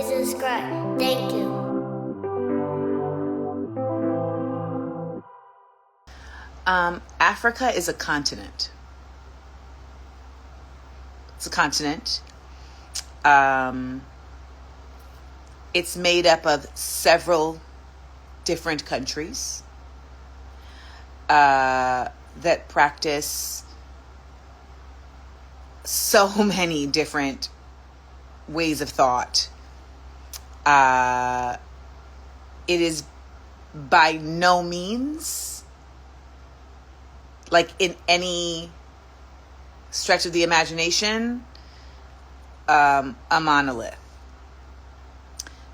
Jesus Christ. Thank you. Africa is a continent. It's a continent. It's made up of several different countries that practice so many different ways of thought. It is by no means, like in any stretch of the imagination, a monolith.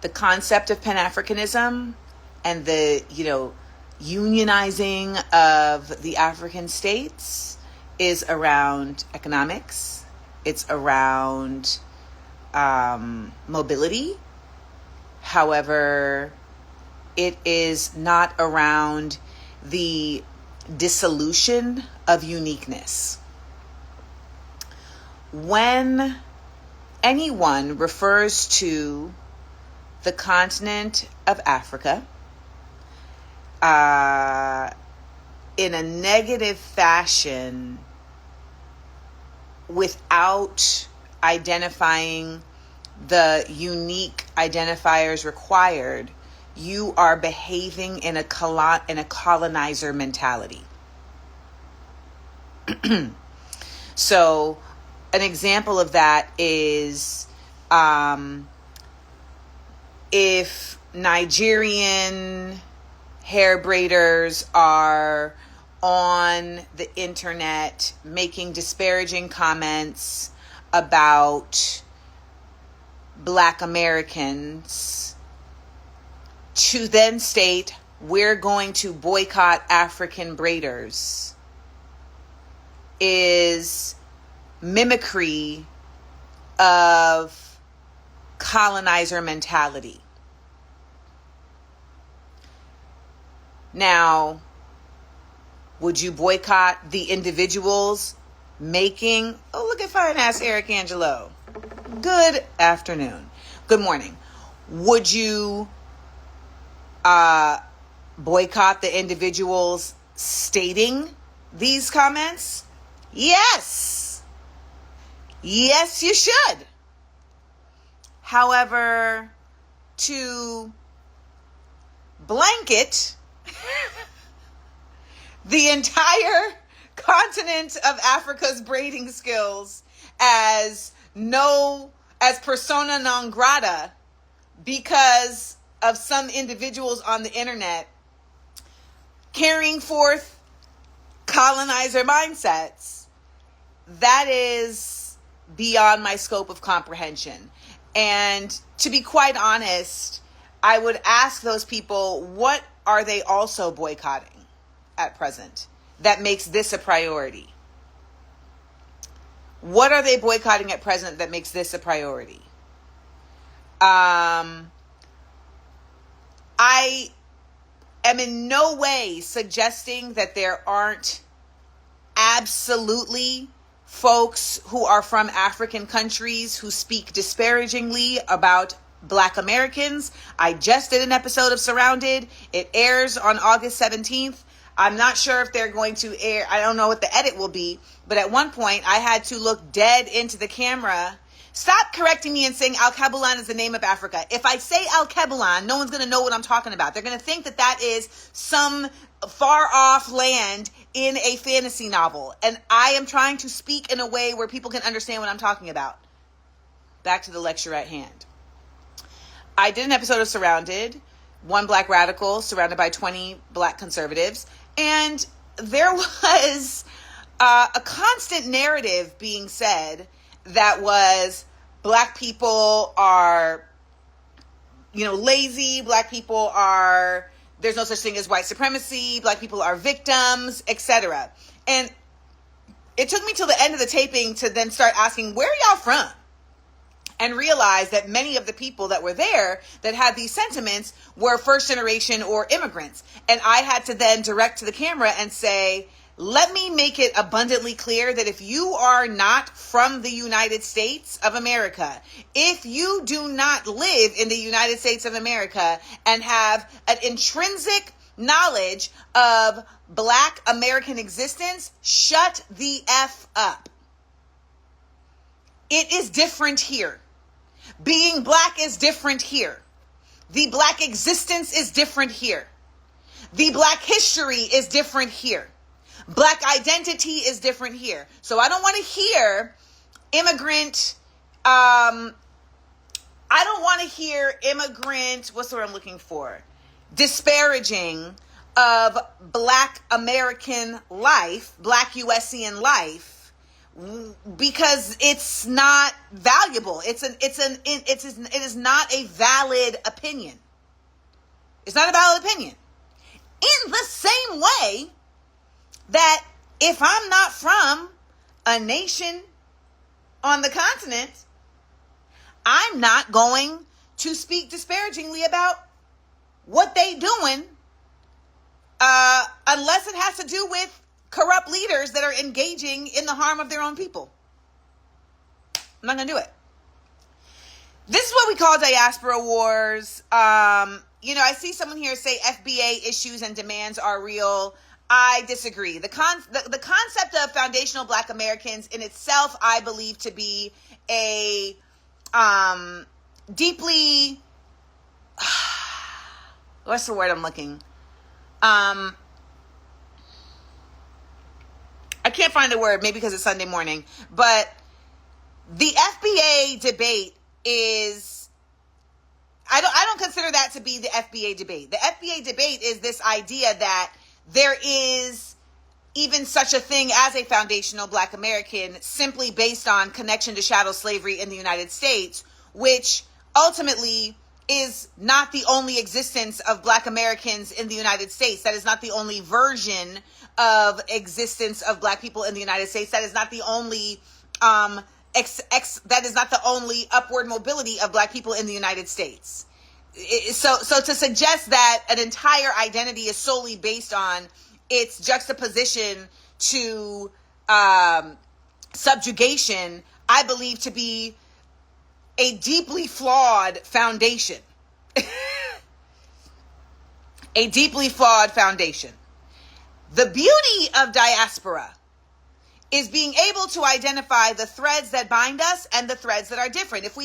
The concept of Pan-Africanism and the, unionizing of the African states is around economics. It's around mobility. However, it is not around the dissolution of uniqueness. When anyone refers to the continent of Africa in a negative fashion without identifying the unique identifiers required, you are behaving in a colonizer mentality. So an example of that is if Nigerian hair braiders are on the internet making disparaging comments about Black Americans, to then state, we're going to boycott African braiders, is mimicry of colonizer mentality. Now, would you boycott the individuals making, oh, look at fine ass Eric Angelo. Good afternoon. Good morning. Would you boycott the individuals stating these comments? Yes. Yes, you should. However, to blanket the entire continent of Africa's braiding skills as persona non grata because of some individuals on the internet carrying forth colonizer mindsets, that is beyond my scope of comprehension. And to be quite honest, I would ask those people, what are they also boycotting at present that makes this a priority? What are they boycotting at present that makes this a priority? I am in no way suggesting that there aren't absolutely folks who are from African countries who speak disparagingly about Black Americans. I just did an episode of Surrounded. It airs on August 17th. I'm not sure if they're going to air. I don't know what the edit will be. But at one point, I had to look dead into the camera. Stop correcting me and saying Al-Kabulan is the name of Africa. If I say Al-Kabulan, no one's going to know what I'm talking about. They're going to think that that is some far off land in a fantasy novel. And I am trying to speak in a way where people can understand what I'm talking about. Back to the lecture at hand. I did an episode of Surrounded, one Black radical surrounded by 20 Black conservatives. And there was a constant narrative being said that was Black people are, lazy. Black people are, there's no such thing as white supremacy. Black people are victims, etc. And it took me till the end of the taping to then start asking, where are y'all from? And realize that many of the people that were there that had these sentiments were first generation or immigrants. And I had to then direct to the camera and say, let me make it abundantly clear that if you are not from the United States of America, if you do not live in the United States of America and have an intrinsic knowledge of Black American existence, shut the F up. It is different here. Being Black is different here. The Black existence is different here. The Black history is different here. Black identity is different here. So I don't want to hear what's the word I'm looking for? Disparaging of Black American life, Black USian life, because it's not valuable. It is not a valid opinion. It's not a valid opinion. In the same way that if I'm not from a nation on the continent, I'm not going to speak disparagingly about what they doing unless it has to do with corrupt leaders that are engaging in the harm of their own people. I'm not going to do it. This is what we call diaspora wars. I see someone here say FBA issues and demands are real. I disagree. The concept of foundational Black Americans in itself, I believe to be a deeply, what's the word I'm looking? I can't find the word, maybe because it's Sunday morning, but the FBA debate is, I don't consider that to be the FBA debate. The FBA debate is this idea that there is even such a thing as a foundational Black American simply based on connection to chattel slavery in the United States, which ultimately is not the only existence of Black Americans in the United States. That is not the only version of existence of Black people in the United States. That is not the only that is not the only upward mobility of Black people in the United States. So to suggest that an entire identity is solely based on its juxtaposition to subjugation, I believe to be a deeply flawed foundation. A deeply flawed foundation. The beauty of diaspora is being able to identify the threads that bind us and the threads that are different. If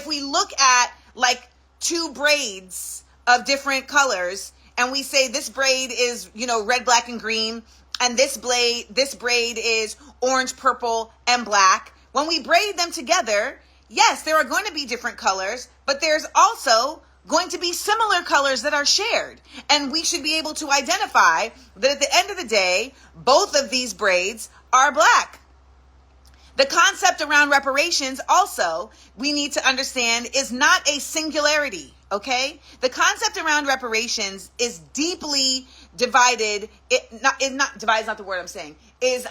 we look at like two braids of different colors and we say this braid is, red, black, and green, and this braid is orange, purple, and black, when we braid them together, yes, there are going to be different colors, but there's also going to be similar colors that are shared. And we should be able to identify that at the end of the day, both of these braids are Black. The concept around reparations also, we need to understand, is not a singularity, okay? The concept around reparations is deeply divided. Is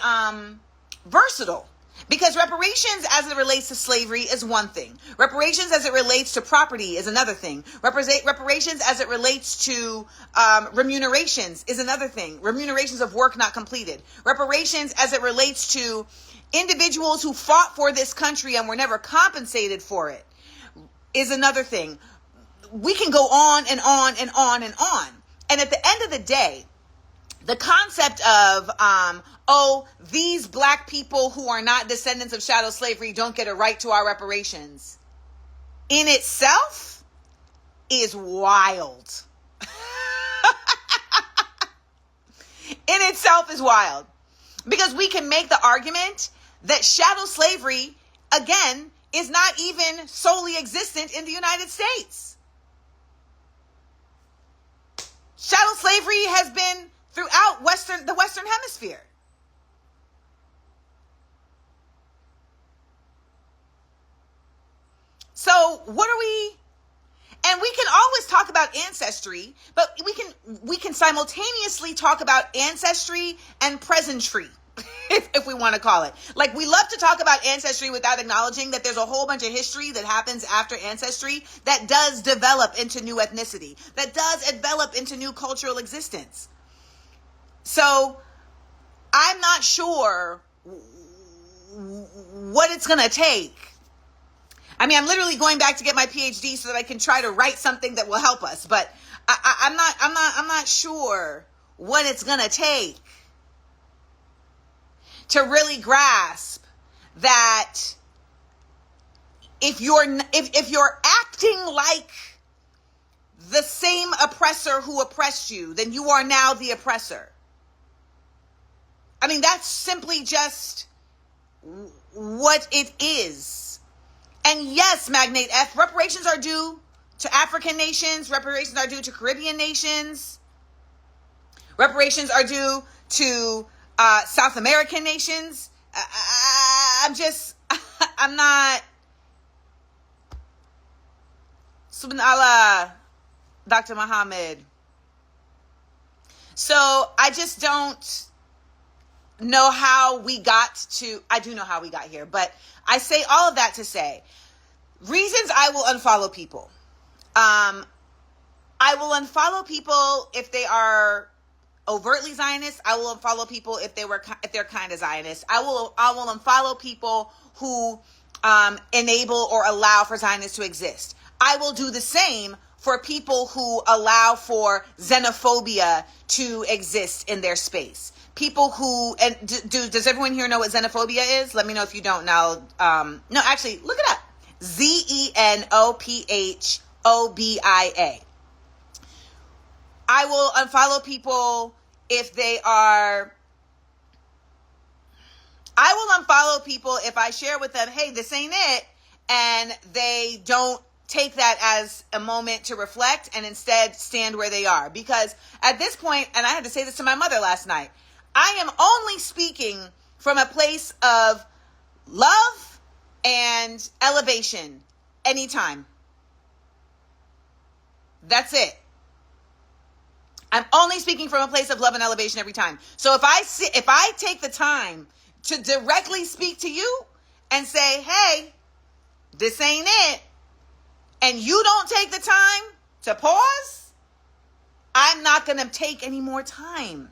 versatile. Because reparations as it relates to slavery is one thing. Reparations as it relates to property is another thing. Reparations as it relates to remunerations is another thing. Remunerations of work not completed. Reparations as it relates to individuals who fought for this country and were never compensated for it is another thing. We can go on and on and on and on. And at the end of the day, the concept of, these Black people who are not descendants of chattel slavery don't get a right to our reparations, in itself is wild. In itself is wild. Because we can make the argument that chattel slavery, again, is not even solely existent in the United States. Chattel slavery has been throughout the Western Hemisphere. So what are we? And we can always talk about ancestry, but we can simultaneously talk about ancestry and presentry, if we want to call it. Like, we love to talk about ancestry without acknowledging that there's a whole bunch of history that happens after ancestry that does develop into new ethnicity, that does develop into new cultural existence. So I'm not sure what it's going to take. I mean, I'm literally going back to get my PhD so that I can try to write something that will help us. But I'm not sure what it's going to take to really grasp that if you're acting like the same oppressor who oppressed you, then you are now the oppressor. I mean, that's simply just what it is. And yes, Magnate F, reparations are due to African nations. Reparations are due to Caribbean nations. Reparations are due to South American nations. I'm not. Subhanallah, Dr. Muhammad. So I just don't know how we got to, I do know how we got here, but I say all of that to say, reasons I will unfollow people. I will unfollow people if they are overtly Zionists. I will unfollow people if they're kind of Zionists. I will unfollow people who enable or allow for Zionists to exist. I will do the same for people who allow for xenophobia to exist in their space. People who, and does everyone here know what xenophobia is? Let me know if you don't now. No, actually, look it up. Xenophobia. I will unfollow people if they are, I will unfollow people if I share with them, hey, this ain't it, and they don't take that as a moment to reflect and instead stand where they are. Because at this point, and I had to say this to my mother last night, I am only speaking from a place of love and elevation anytime. That's it. I'm only speaking from a place of love and elevation every time. So if I take the time to directly speak to you and say, hey, this ain't it, and you don't take the time to pause, I'm not going to take any more time.